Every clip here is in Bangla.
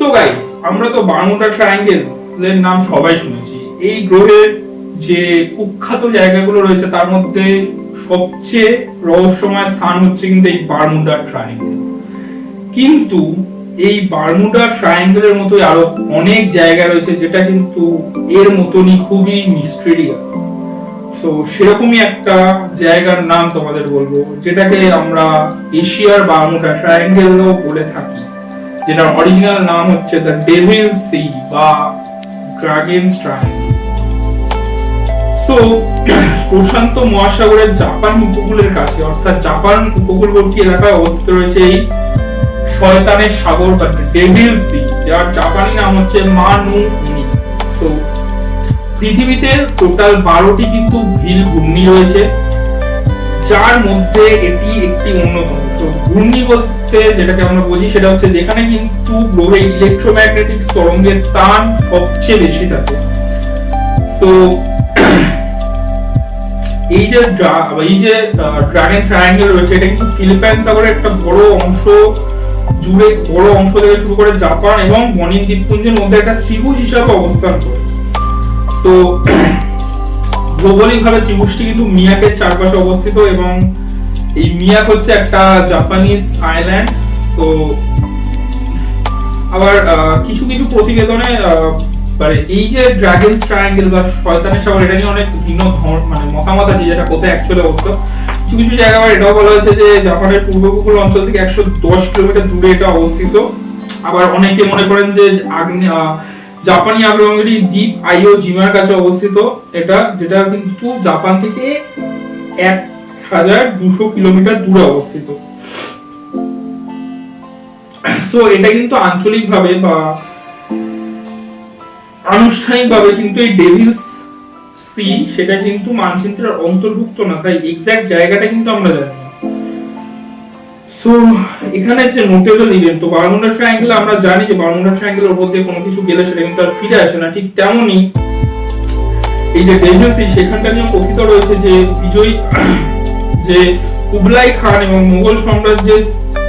সো গাইস, আমরা তো বারমুডা ট্রায়াঙ্গেল এর নাম সবাই শুনেছি। এই গ্রহের যে কুখ্যাত জায়গাগুলো রয়েছে তার মধ্যে সবচেয়ে রহস্যময় স্থান হচ্ছে কিন্তু এই বারমুডা ট্রায়াঙ্গেল। কিন্তু এই বারমুডা ট্রায়াঙ্গেলের মতোই আরো অনেক জায়গা রয়েছে যেটা কিন্তু এর মতনই খুবই মিস্টেরিয়াস। তো সেরকমই একটা জায়গার নাম তোমাদের বলবো, যেটাকে আমরা এশিয়ার বারমুডা ট্রায়াঙ্গেলও বলে থাকি, যেটার অরিজিনাল নাম হচ্ছে দ্য ডেভিল সি বা ড্রাগনস ট্রায়াঙ্গেল। তো প্রশান্ত মহাসাগরের জাপান উপকূলের কাছে, অর্থাৎ জাপান উপকূলবর্তী এলাকায় অবস্থিত রয়েছে এই শয়তানের সাগর বা ডেভিল সি, যার জাপানি নাম হচ্ছে মানু উনি। তো পৃথিবীতে টোটাল 12টি কিন্তু ভিল ঘূর্ণি রয়েছে, যার মধ্যে এটি একটি অন্যতম। তো ঘূর্ণি বলতে যেটাকে আমরা বুঝি সেটা হচ্ছে যেখানে কিন্তু গ্রহে ইলেকট্রোম্যাগনেটিক তরঙ্গের টান সবচেয়ে বেশি থাকে। তো এই যে ড্রাগন ট্রায়াঙ্গেল রয়েছে এটা কিন্তু ফিলিপাইন সাগরের একটা বড় অংশ জুড়ে, বড় অংশ থেকে শুরু করে জাপান এবং বনিন দ্বীপপুঞ্জের মধ্যে একটা ত্রিভুজ হিসাবে অবস্থান করে। তো ভৌগোলিকভাবে ত্রিভুজটি কিন্তু মিয়াকের চারপাশে অবস্থিত এবং এই মিয়াক হচ্ছে একটা জাপানিজ আইল্যান্ড। তো আবার কিছু কিছু প্রতিবেদনে মানে এই যে ড্রাগনস ট্রায়াঙ্গেল বা শয়তানের সাগর এটা নিয়ে অনেক ভিন্ন মানে মতামত আছে যেটা কোথায় অ্যাকচুয়ালি অবস্থিত। কিছু কিছু জায়গা আবার এটাও বলা হয়েছে যে জাপানের পূর্ব উপকূল অঞ্চল থেকে 110 কিলোমিটার দূরে এটা অবস্থিত। আবার অনেকে মনে করেন যে জাপানি আগ্নেয়গিরি দ্বীপ আইও জিমার কাছে অবস্থিত এটা, যেটা কিন্তু জাপান থেকে 1200 কিলোমিটার দূরে অবস্থিত। সো এটা কিন্তু আঞ্চলিকভাবে বা আনুষ্ঠানিকভাবে কিন্তু এই ডেভিলস সি সেটা কিন্তু মানচিত্রের অন্তর্ভুক্ত না, তাই এক্সাক্ট জায়গাটা কিন্তু আমরা জানি না। সো এখানে যে নোটেবল ইভেন্ট, তো বারমুডা ট্রায়াঙ্গেল আমরা জানি যে বারমুডা ট্রায়াঙ্গেলের উপর দিয়ে কোনো কিছু গেলে সেটা কিন্তু আর ফিরে আসে না, ঠিক তেমনি এই যে ডেভিল সি সেখানটা নিয়ে কথিত রয়েছে যে বিজয়ী যে কুবলাই খান এবং মুঘল সাম্রাজ্যের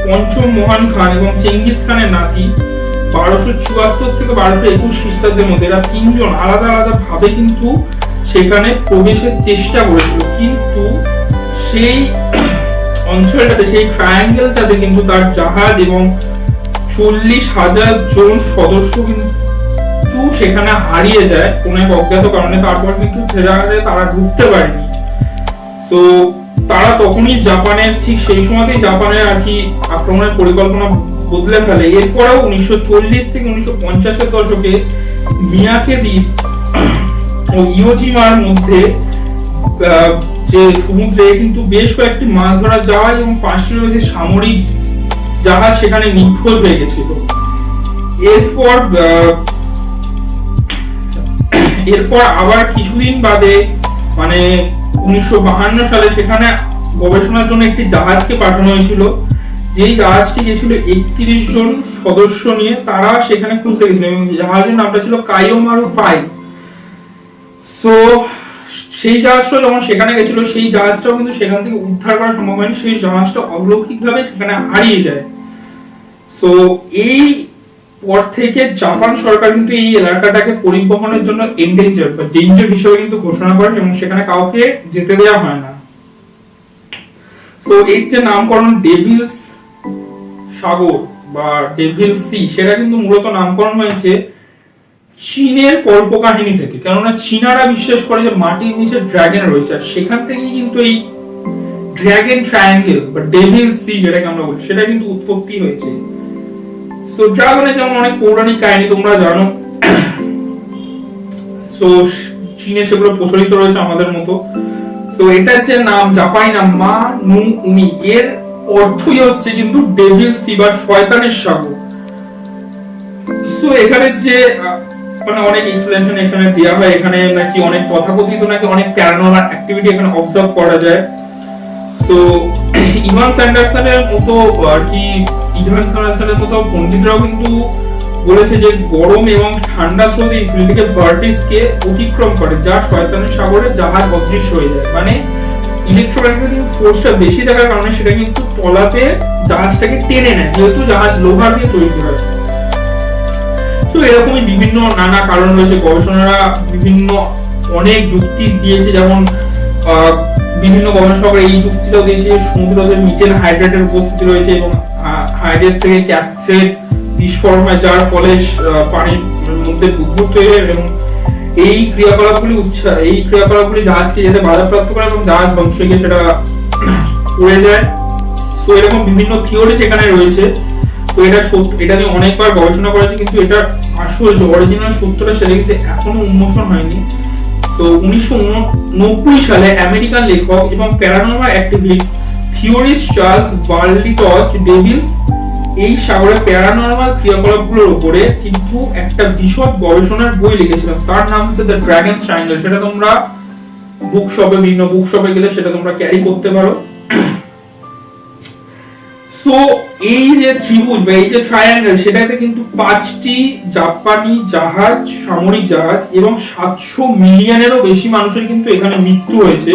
পঞ্চম মহান খান এবং চেঙ্গিস খানের নাতি 1274 থেকে 1221 খ্রিস্টাব্দের মধ্যে এরা তিনজন আলাদা আলাদা ভাবে কিন্তু সেখানে প্রবেশের চেষ্টা করেছিল, কিন্তু সেই অঞ্চলটাতে সেই ট্রায়াঙ্গেলটাতে কিন্তু তার জাহাজ এবং 40,000 জন সদস্য কিন্তু সেখানে হারিয়ে যায় কোন এক অজ্ঞাত কারণে। তারপর কিন্তু তারা ঢুকতে পারেনি। তো তারা তখনই জাপানের ঠিক সেই সময়তেই জাপানের আর কি আক্রমণের পরিকল্পনা বদলে ফেলে। এরপরেও 1940 থেকে 1950 দশকে মিয়াকে দ্বীপ ও ইওজিমার মধ্যে যে সমুদ্রে কিন্তু বেশ কয়েকটি মাছ ধরা জাহাজ এবং 5টি রয়েছে সামরিক জাহাজ সেখানে নিখোঁজ হয়ে গেছিল। এরপর আবার কিছুদিন বাদে মানে 1952 সালে সেখানে গবেষণার জন্য একটি জাহাজকে পাঠানো হয়েছিল, যেই জাহাজটি গেছিল 31 জন সদস্য নিয়ে। তারা সেখানে খুঁজতে গেছিল এবং জাহাজের নামটা ছিল কায়োমারু 5। সো সেই জাহাজটা যখন সেখানে গেছিল সেই জাহাজটাও কিন্তু সেখান থেকে উদ্ধার করা সম্ভব হয়নি, সেই জাহাজটা অলৌকিকভাবে সেখানে হারিয়ে যায়। সো এই পর থেকে জাপান সরকার কিন্তু এই এলাকাটাকে পরিবহনের জন্য এন্ডেঞ্জার বা ডেঞ্জার হিসেবে কিন্তু ঘোষণা করে এবং সেখানে কাউকে যেতে দেওয়া হয় না। সো এই যে নামকরণ ডেভিলস সাগর বা ডেভিল সি সেটা কিন্তু মূলত নামকরণ হয়েছে চীনের কল্পকাহিনী থেকে, কেননা চীনারা বিশ্বাস করে যে মাটির নিচে ড্রাগন রয়েছে, আর সেখান থেকেই কিন্তু এই ড্রাগন ট্রায়াঙ্গেল বা ডেভিল সি যেটাকে আমরা বলি সেটা কিন্তু উৎপত্তি হয়েছে। সো ড্রাগনের যেমন অনেক পৌরাণিক কাহিনী তোমরা জানো, সো চীনে সেগুলো প্রচলিত রয়েছে আমাদের মতো। তো এটার যে নাম জাপানি নাম মা নু উমি, এর অর্থই হচ্ছে কিন্তু ডেভিল সি বা শয়তানের সাগর। সো এখানে যে মানে অনেক এক্সপ্লেনেশন এখানে দেওয়া হয়, এখানে নাকি অনেক তথাকথিত নাকি অনেক প্যারানর্মাল অ্যাক্টিভিটি এখানে অবজার্ভ করা যায়। তো ইভান স্যান্ডারসনের মতো আর কি পণ্ডিতরাও কিন্তু বলেছে যে গরম এবং ঠান্ডা স্রোত এই ফিল্ডকে ভার্টিসকে অতিক্রম করে, যা শয়তানের সাগরে জাহাজ অদৃশ্য হয়ে যায়। মানে ইলেকট্রোম্যাগনেটিক ফোর্সটা বেশি থাকার কারণে সেটা কিন্তু তলাতে জাহাজটাকে টেনে নেয়, যেহেতু জাহাজ লোহার দিয়ে তৈরি হয়। তো এরকমই বিভিন্ন নানা কারণ রয়েছে, গবেষণারা বিভিন্ন অনেক যুক্তি দিয়েছে, যেমন বিভিন্ন গবেষকরা এই যুক্তিটাও দিয়েছে সমুদ্রে মিথেন হাইড্রেটের উপস্থিতি রয়েছে এবং হাইড্রেট থেকে ক্যাপসেট বিস্ফোরণ হয়, যার ফলে পানির মধ্যে বুদবুদ তৈরি হয় এবং এই ক্রিয়াকলাপগুলি জাহাজকে যেতে বাধাপ্রাপ্ত করে এবং জাহাজ ধ্বংস হয়ে গিয়ে সেটা পড়ে যায়। সো এরকম বিভিন্ন থিওরি সেখানে রয়েছে। তো এটা নিয়ে অনেকবার গবেষণা করেছে, কিন্তু এটা আসল যে অরিজিনাল সত্যটা সেটা কিন্তু এখনো উন্মোচন হয়নি। তো 1990 সালে আমেরিকান লেখক এবং paranormal activist theorist Charles Berlitz devil's এই সাগরে প্যারানর্মাল ক্রিয়াকলাপগুলোর উপরে কিন্তু একটা বিশদ গবেষণার বই লিখেছিলেন। তার নাম হচ্ছে দ্য ড্রাগনস ট্রায়াঙ্গেল। সেটা তোমরা বিভিন্ন বুক শপে গেলে সেটা তোমরা ক্যারি করতে পারো। সো এই যে ত্রিভুজ বা এই যে ট্রায়াঙ্গেল, সেটাতে কিন্তু 5টি জাপানি জাহাজ, সামরিক জাহাজ এবং 700 মিলিয়নেরও বেশি মানুষের কিন্তু এখানে মৃত্যু হয়েছে,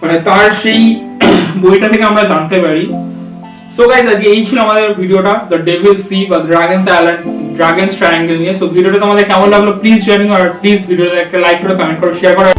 মানে তার সেই বইটা থেকে আমরা জানতে পারি। সো গাইস, আজকে এই ছিল আমাদের ভিডিওটা, দ্য ডেভিল সি বা ড্রাগনস আইল্যান্ড, ড্রাগনস ট্রায়াঙ্গেল নিয়ে। সো ভিডিওটা তোমাদের কেমন লাগলো প্লিজ জানিও, আর প্লিজ ভিডিওতে একটা লাইক করে কমেন্ট করো, শেয়ার করো।